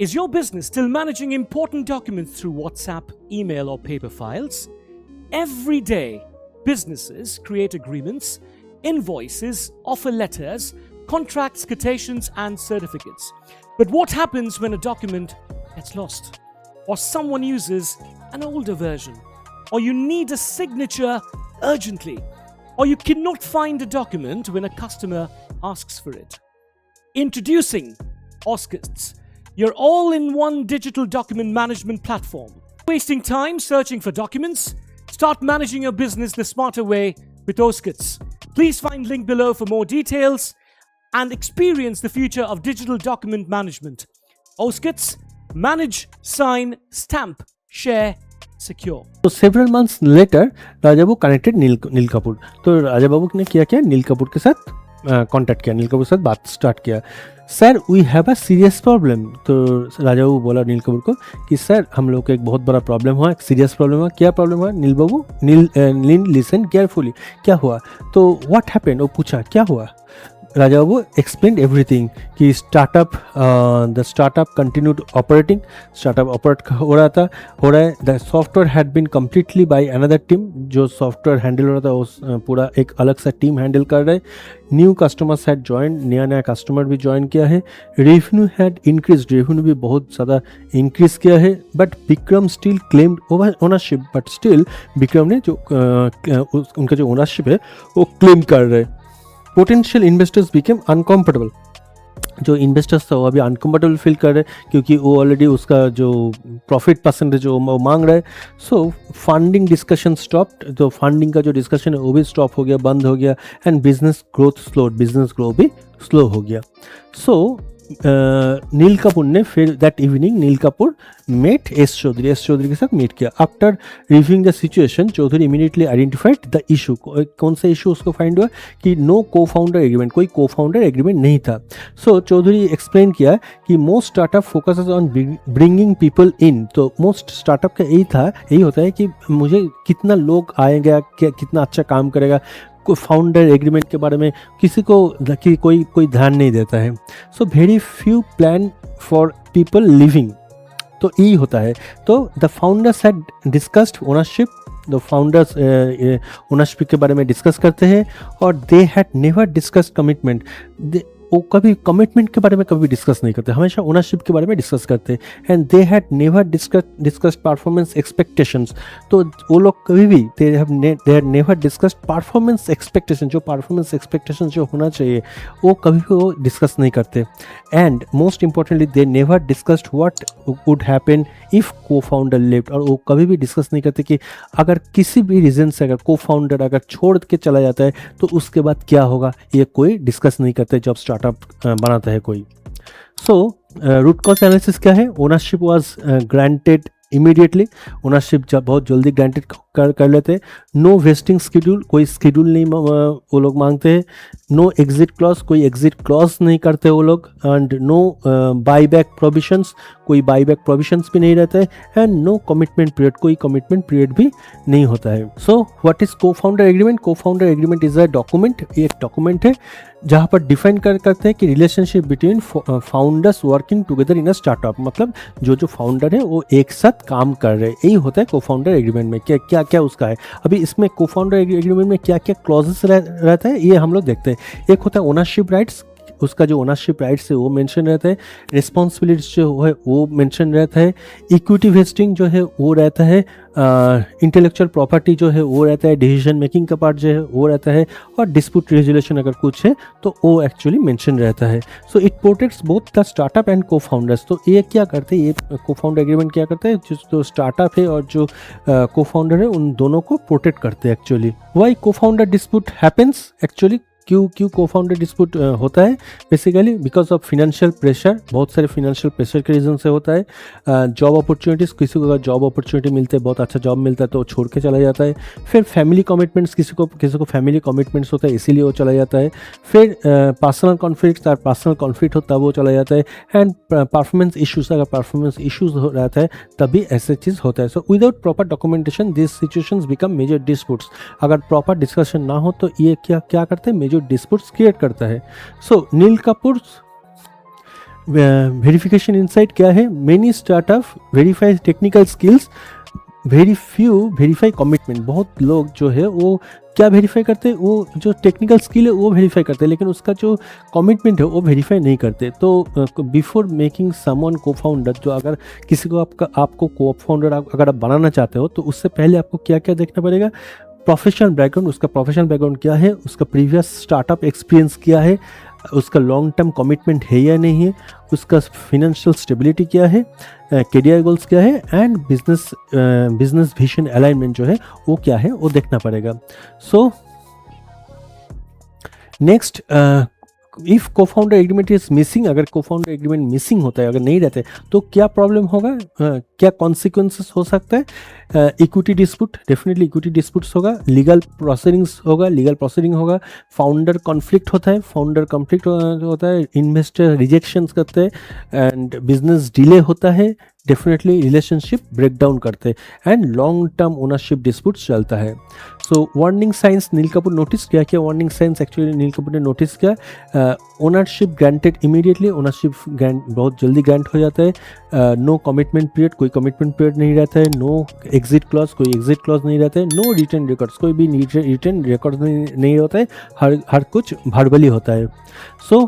Is your business still managing important documents through WhatsApp, email, or paper files? Every day, businesses create agreements, invoices, offer letters, contracts, quotations, and certificates. But what happens when a document gets lost? Or someone uses an older version? Or you need a signature urgently? Or you cannot find a document when a customer asks for it? Introducing Oscits, your all-in-one digital document management platform. Wasting time searching for documents? Start managing your business the smarter way with Oscits. Please find link below for more details and experience the future of digital document management. Oscits, manage, sign, stamp, share, secure. So several months later, Raja Babu connected नील कपूर. तो राजा बाबू ने किया नील कपूर के साथ contact किया, नील कपूर के साथ बात start किया. Sir we have a serious problem. तो राजा बाबू बोला नील कपूर को कि सर हम लोग को एक बहुत बड़ा प्रॉब्लम हुआ, एक सीरियस प्रॉब्लम हुआ. क्या प्रॉब्लम हुआ? Neel listen carefully. क्या हुआ? तो व्हाट हैपेंड, वो पूछा क्या हुआ. राजा बाबू एक्सप्लेन एवरीथिंग कि the startup continued operating. Startup operate हो रहा है. The software had been completely by another team. जो सॉफ्टवेयर हैंडल हो रहा था वो पूरा एक अलग सा टीम हैंडल कर रहे. न्यू कस्टमर्स हैड ज्वाइन, नया कस्टमर भी ज्वाइन किया है. रेवेन्यू हैड इंक्रीज, रेवेन्यू भी बहुत ज़्यादा इंक्रीज किया है. But Vikram still claimed ownership. But still Vikram ने जो उनका जो ओनरशिप है वो क्लेम कर रहे. Potential investors became uncomfortable. जो इन्वेस्टर्स था वो अभी अनकम्फर्टेबल फील कर रहे क्योंकि वो ऑलरेडी उसका जो प्रॉफिट परसेंटेज जो वो मांग रहा है. सो फंडिंग डिस्कशन स्टॉप्ड. तो फंडिंग का जो डिस्कशन है वो भी स्टॉप हो गया, बंद हो गया. एंड बिजनेस ग्रोथ भी स्लो हो गया. सो नील कपूर ने फिर that evening Neel Kapoor met S Chaudhary के साथ मीट किया. After reviewing the situation, Chaudhary immediately identified the issue. कौन सा इशू उसको फाइंड हुआ कि नो को फाउंडर एग्रीमेंट, कोई को फाउंडर एग्रीमेंट नहीं था. सो चौधरी एक्सप्लेन किया कि most startup focuses on bringing people in. तो मोस्ट स्टार्टअप का यही होता है कि मुझे कितना लोग आएगा, कितना अच्छा काम करेगा. कोई फाउंडर एग्रीमेंट के बारे में किसी को कोई ध्यान नहीं देता है. So very few plan for people living. तो यही होता है. तो the founders had discussed ownership. The founders ownership के बारे में डिस्कस करते हैं. और they had never discussed commitment. वो कभी कमिटमेंट के बारे में कभी डिस्कस नहीं करते, हमेशा ओनरशिप के बारे में डिस्कस करते हैं. And they had never discussed performance expectations. तो वो लोग कभी भी they had never discussed performance expectation. जो परफॉर्मेंस एक्सपेक्टेशन जो होना चाहिए वो कभी भी वो डिस्कस नहीं करते. And most importantly they never discussed what would happen if को फाउंडर लेफ्ट. और वो कभी भी डिस्कस नहीं करते कि अगर किसी भी रीज़न से अगर को फाउंडर अगर छोड़ के चला जाता है तो उसके बाद क्या होगा, ये कोई डिस्कस नहीं करते जब स्टार्टअप बनाता है कोई. सो रूट कॉज एनालिसिस क्या है? Ownership was granted immediately. Ownership जब बहुत जल्दी ग्रांटेड कर लेते हैं. नो वेस्टिंग स्केड्यूल, कोई स्केड्यूल नहीं वो लोग मांगते हैं. नो एग्जिट क्लॉज, कोई एग्जिट क्लॉज नहीं करते वो लोग. एंड नो बाईबैक प्रोविजंस, कोई बाईबैक प्रोविजंस भी नहीं रहता है. एंड नो कमिटमेंट पीरियड, कोई कमिटमेंट पीरियड भी नहीं होता है. सो व्हाट इज को फाउंडर एग्रीमेंट? को founder agreement is a document. एक डॉक्यूमेंट है जहाँ पर डिफाइन करते हैं कि relationship between founders working together in a startup. मतलब जो फाउंडर है वो एक साथ काम कर रहे हैं, यही होता है को फाउंडर एग्रीमेंट में. क्या क्या उसका है. अभी इसमें को फाउंडर एग्रीमेंट में क्या क्या क्लॉजेस रहता है ये हम लोग देखते हैं. एक होता है ओनरशिप राइट्स. उसका जो ओनरशिप राइट्स है वो मेंशन रहता है. रिस्पॉन्सिबिलिटीज जो है वो मेंशन रहता है. इक्विटी वेस्टिंग जो है वो रहता है. इंटेलेक्चुअल प्रॉपर्टी जो है वो रहता है. डिसीजन मेकिंग का पार्ट जो है वो रहता है. और डिस्प्यूट रेजोल्यूशन अगर कुछ है तो वो एक्चुअली मेंशन रहता है. So it protects both the startup and को फाउंडर्स. तो ये क्या करते हैं, ये को फाउंडर एग्रीमेंट क्या करता है, जो स्टार्टअप है और जो को फाउंडर है उन दोनों को प्रोटेक्ट करते हैं एक्चुअली. वाई को फाउंडर डिस्प्यूट हैपेंस? एक्चुअली क्यों को फाउंडर डिस्प्यूट होता है? Basically because of financial pressure. बहुत सारे फिनेंशियल प्रेशर के रीज़न से होता है. जॉब अपॉर्चुनिटीज़, किसी को अगर जॉब अपॉर्चुनिटी मिलते है, बहुत अच्छा जॉब मिलता है तो वो छोड़ के चला जाता है. फिर फैमिली कमिटमेंट्स, किसी को फैमिली कमिटमेंट्स होता है इसीलिए वो चला जाता है. फिर पर्सनल कॉन्फ्लिक्ट हो तब वो चला जाता है. एंड परफॉर्मेंस इशूज़, अगर परफॉर्मेंस इशूज़ हो रहता है तभी ऐसे चीज़ होता है. So without proper documentation this situations become major disputes. अगर प्रॉपर डिस्कशन ना हो तो ये क्या करते हैं, मेजर डिस्प्यूट्स क्रिएट करता है. सो नील कपूर वेरिफिकेशन इनसाइट क्या है, many startup verify technical skills, very few verify commitment. बहुत लोग जो है वो क्या वेरीफाई करते हैं, वो जो टेक्निकल स्किल है वो वेरीफाई करते हैं, लेकिन उसका जो कमिटमेंट है वो वेरीफाई नहीं करते। तो बिफोर मेकिंग समवन को फाउंडर, जो अगर किसी को आपको को फाउंडर अगर आप बनाना चाहते हो तो उससे पहले आपको क्या क्या देखना पड़ेगा, प्रोफेशनल बैकग्राउंड, उसका प्रोफेशनल बैकग्राउंड क्या है, उसका प्रीवियस स्टार्टअप एक्सपीरियंस क्या है, उसका लॉन्ग टर्म कमिटमेंट है या नहीं है, उसका फिनेंशियल स्टेबिलिटी क्या है, करियर गोल्स क्या है, एंड बिजनेस विजन अलाइनमेंट जो है वो क्या है वो देखना पड़ेगा। सो नेक्स्ट, इफ को फाउंडर एग्रीमेंट इज मिसिंग, अगर को फाउंडर एग्रीमेंट मिसिंग होता है, अगर नहीं रहते तो क्या प्रॉब्लम होगा, क्या कॉन्सिक्वेंसेस हो सकता है। Equity dispute, definitely equity disputes होगा, लीगल प्रोसीडिंग्स होगा, लीगल प्रोसीडिंग होगा, फाउंडर कॉन्फ्लिक्ट होता है, फाउंडर कॉन्फ्लिक्ट होता है, इन्वेस्टर रिजेक्शंस करते हैं, एंड बिजनेस डिले होता है, डेफिनेटली रिलेशनशिप ब्रेकडाउन करते हैं, and long term ownership disputes चलता है। सो वार्निंग साइंस नील कपूर नोटिस किया, क्या वार्निंग साइंस एक्चुअली नील कपूर ने नोटिस किया, ownership granted immediately, ownership grant बहुत जल्दी ग्रांट हो जाता है, नो कमिटमेंट पीरियड, कोई कमिटमेंट पीरियड नहीं रहता है, नो एग्जिट क्लॉज, कोई एग्जिट क्लॉज नहीं रहता है, नो रिटर्न रिकॉर्ड्स, कोई भी रिटर्न रिकॉर्ड नहीं होता है, हर कुछ वर्बली होता है। सो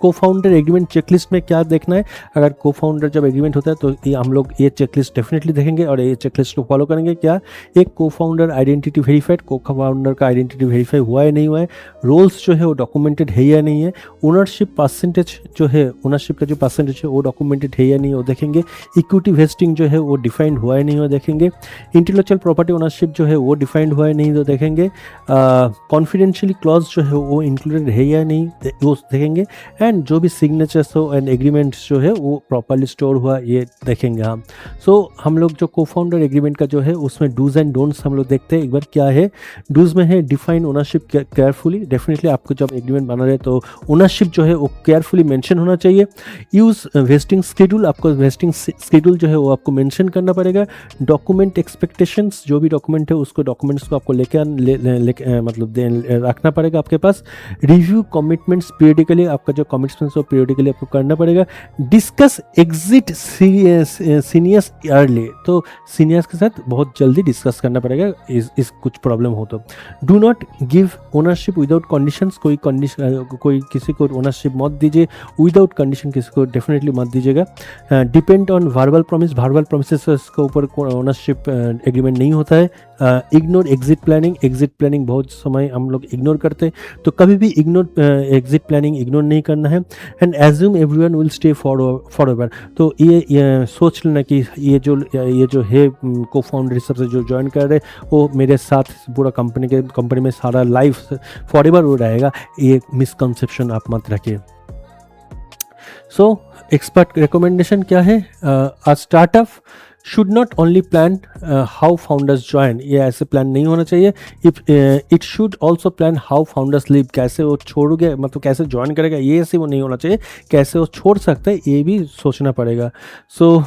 को फाउंडर एग्रीमेंट चेकलिस्ट में क्या देखना है, अगर को फाउंडर जब एग्रीमेंट होता है तो ये हम लोग ये चेकलिस्ट डेफिनेटली देखेंगे और ये चेकलिस्ट को फॉलो करेंगे। क्या, एक को फाउंडर आइडेंटिटी वेरीफाइड, को फाउंडर का आइडेंटिटी वेरीफाई हुआ है नहीं हुआ है, रोल्स जो है वो डॉक्यूमेंटेड है या नहीं है, ओनरशिप परसेंटेज जो है, ओनरशिप का जो परसेंटेज है वो डॉक्यूमेंटेड है या नहीं वो देखेंगे, इक्विटी वेस्टिंग जो है वो डिफाइंड हुआ है नहीं वो देखेंगे, इंटेलेक्चुअल प्रॉपर्टी ओनरशिप जो है वो डिफाइंड हुआ है नहीं तो देखेंगे, कॉन्फिडेंशियली क्लॉज जो है वो इंक्लूडेड है या नहीं वो देखेंगे, एंड जो भी सिग्नेचर्स हो एंड एग्रीमेंट्स जो है वो प्रॉपर्ली स्टोर हुआ ये देखेंगे हम। सो हम लोग जो को फाउंडर एग्रीमेंट का जो है उसमें डूज एंड डोंट्स हम लोग देखते हैं एक बार क्या है। डूज में है डिफाइन ओनरशिप केयरफुली, डेफिनेटली आपको जब एग्रीमेंट बना रहे तो ओनरशिप जो है वो केयरफुली मेंशन होना चाहिए। यूज़ वेस्टिंग स्केड्यूल, आपको वेस्टिंग स्केड्यूल जो है वो आपको मेंशन करना पड़ेगा। डॉक्यूमेंट एक्सपेक्टेशंस, जो भी डॉक्यूमेंट है उसको डॉक्यूमेंट्स को आपको मतलब रखना पड़ेगा आपके पास। रिव्यू कमिटमेंट्स पीरियडिकली, आपका जो कमिटमेंट्स हो पीरियडिकली आपको करना पड़ेगा। डिस्कस एग्जिट सीनियर्स अर्ली, तो सीनियर्स के साथ बहुत जल्दी डिस्कस करना पड़ेगा इस कुछ प्रॉब्लम हो तो। Do not give ownership without conditions, कोई किसी को ओनरशिप मत दीजिए विदाउट कंडीशन, किसी को डेफिनेटली मत दीजिएगा। Depend on verbal promise, verbal promises के ऊपर ओनरशिप एग्रीमेंट नहीं होता है। Ignore exit planning, exit planning बहुत समय हम लोग इग्नोर करते हैं, तो कभी भी एग्जिट प्लानिंग इग्नोर नहीं करना है। And assume everyone will stay forever, तो ये सोच लेना कि ये जो है को फाउंडर सबसे जो ज्वाइन कर रहे वो मेरे साथ पूरा कंपनी में सारा लाइफ फॉरएवर हो रहेगा, ये मिसकंसेप्शन आप मत रखिए। सो एक्सपर्ट रिकमेंडेशन क्या है, a startup should not only plan how founders join, ये ऐसे प्लान नहीं होना चाहिए। It should also plan how founders leave, कैसे वो छोड़ोगे मतलब कैसे ज्वाइन करेगा ये ऐसे वो नहीं होना चाहिए, कैसे वो छोड़ सकता है ये भी सोचना पड़ेगा। सो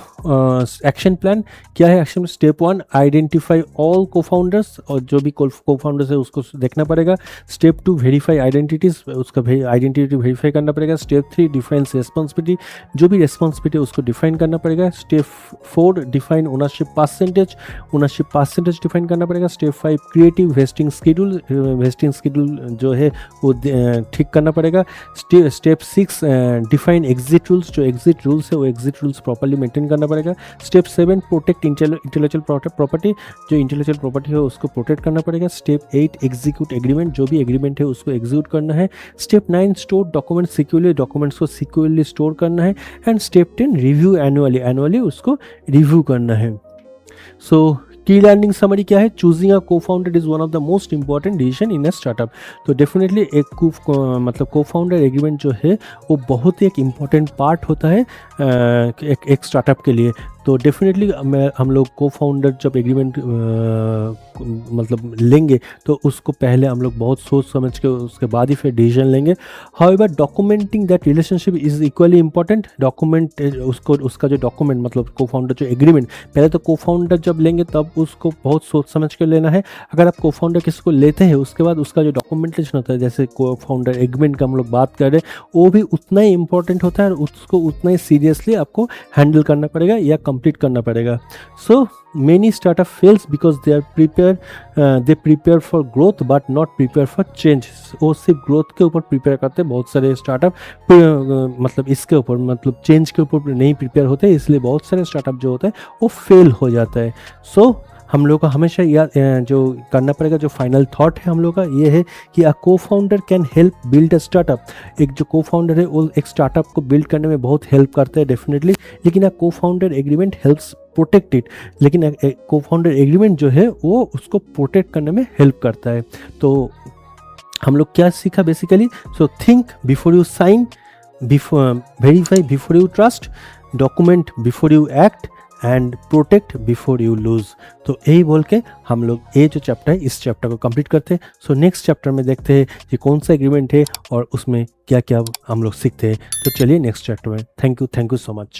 एक्शन प्लान क्या है, एक्शन स्टेप 1 आइडेंटिफाई ऑल को फाउंडर्स, और जो भी को फाउंडर्स है उसको देखना पड़ेगा। स्टेप 2 वेरीफाई आइडेंटिटीज, उसका आइडेंटिटी वेरीफाई करना पड़ेगा। स्टेप 3 डिफाइन रिस्पॉन्सिबिलिटी, जो भी रिस्पॉन्सिबिलिटी उसको डिफाइन करना पड़ेगा। Step 4 define ownership percentage define करना पड़ेगा। स्टेप 5 क्रिएटिव वेस्टिंग शेड्यूल जो है वो ठीक करना पड़ेगा। स्टेप 6 डिफाइन एग्जिट रूल्स, जो एग्जिट रूल्स है वो एग्जिट रूल्स प्रॉपर्ली मेंटेन करना पड़ेगा। स्टेप 7 प्रोटेक्ट इंटेलेक्चुअल प्रॉपर्टी, जो इंटेलेक्चुअल प्रॉपर्टी है उसको प्रोटेक्ट करना पड़ेगा। स्टेप 8 एग्जीक्यूट एग्रीमेंट, जो भी एग्रीमेंट है उसको एग्जीक्यूट करना है। Step 9 store document securely, documents को सिक्योरली स्टोर करना है। एंड स्टेप 10 रिव्यू एनुअली उसको रिव्यू करना है। सो की लर्निंग समरी क्या है, चूजिंग अ को founder is one of the most important decision in a startup. तो डेफिनेटली एक को फाउंडर एग्रीमेंट जो है वो बहुत ही एक इम्पॉर्टेंट पार्ट होता है एक स्टार्टअप के लिए। तो डेफिनेटली हम लोग को फाउंडर जब एग्रीमेंट मतलब लेंगे तो उसको पहले हम लोग बहुत सोच समझ के उसके बाद ही फिर डिसीजन लेंगे। However documenting that relationship is equally important. Document उसको उसका जो डॉक्यूमेंट मतलब को फाउंडर जो एग्रीमेंट, पहले तो को फाउंडर जब लेंगे तब उसको बहुत सोच समझ के लेना है। अगर आप को फाउंडर किसी को लेते हैं उसके बाद उसका जो डॉक्यूमेंटेशन होता है, जैसे को फाउंडर एग्रीमेंट का हम लोग बात कर रहे हैं, वो भी उतना ही इंपॉर्टेंट होता है और उसको उतना ही सीरियसली आपको हैंडल करना पड़ेगा या कंप्लीट करना पड़ेगा। So many startup fails because they prepare for growth but not prepare for change. वो सिर्फ ग्रोथ के ऊपर प्रिपेयर करते हैं, बहुत सारे स्टार्टअप मतलब इसके ऊपर मतलब चेंज के ऊपर नहीं प्रिपेयर होते, इसलिए बहुत सारे स्टार्टअप जो होता है वो फेल हो जाता है। सो हम लोग को हमेशा याद जो करना पड़ेगा, जो फाइनल थॉट है हम लोग का ये है कि अ को founder can help build a startup. एक जो को फाउंडर है वो एक स्टार्टअप को बिल्ड करने में बहुत हेल्प करता है डेफिनेटली, लेकिन अ को founder agreement helps protect it. लेकिन को फाउंडर एग्रीमेंट जो है वो उसको प्रोटेक्ट करने में हेल्प करता है। तो हम लोग क्या सीखा basically? So think before you sign, verify before you trust, document before you act and protect before you lose. तो यही बोल के हम लोग ये जो चैप्टर है इस चैप्टर को कंप्लीट करते हैं। सो नेक्स्ट चैप्टर में देखते हैं कि कौन सा एग्रीमेंट है और उसमें क्या क्या हम लोग सीखते हैं। तो चलिए नेक्स्ट चैप्टर में। Thank you so much.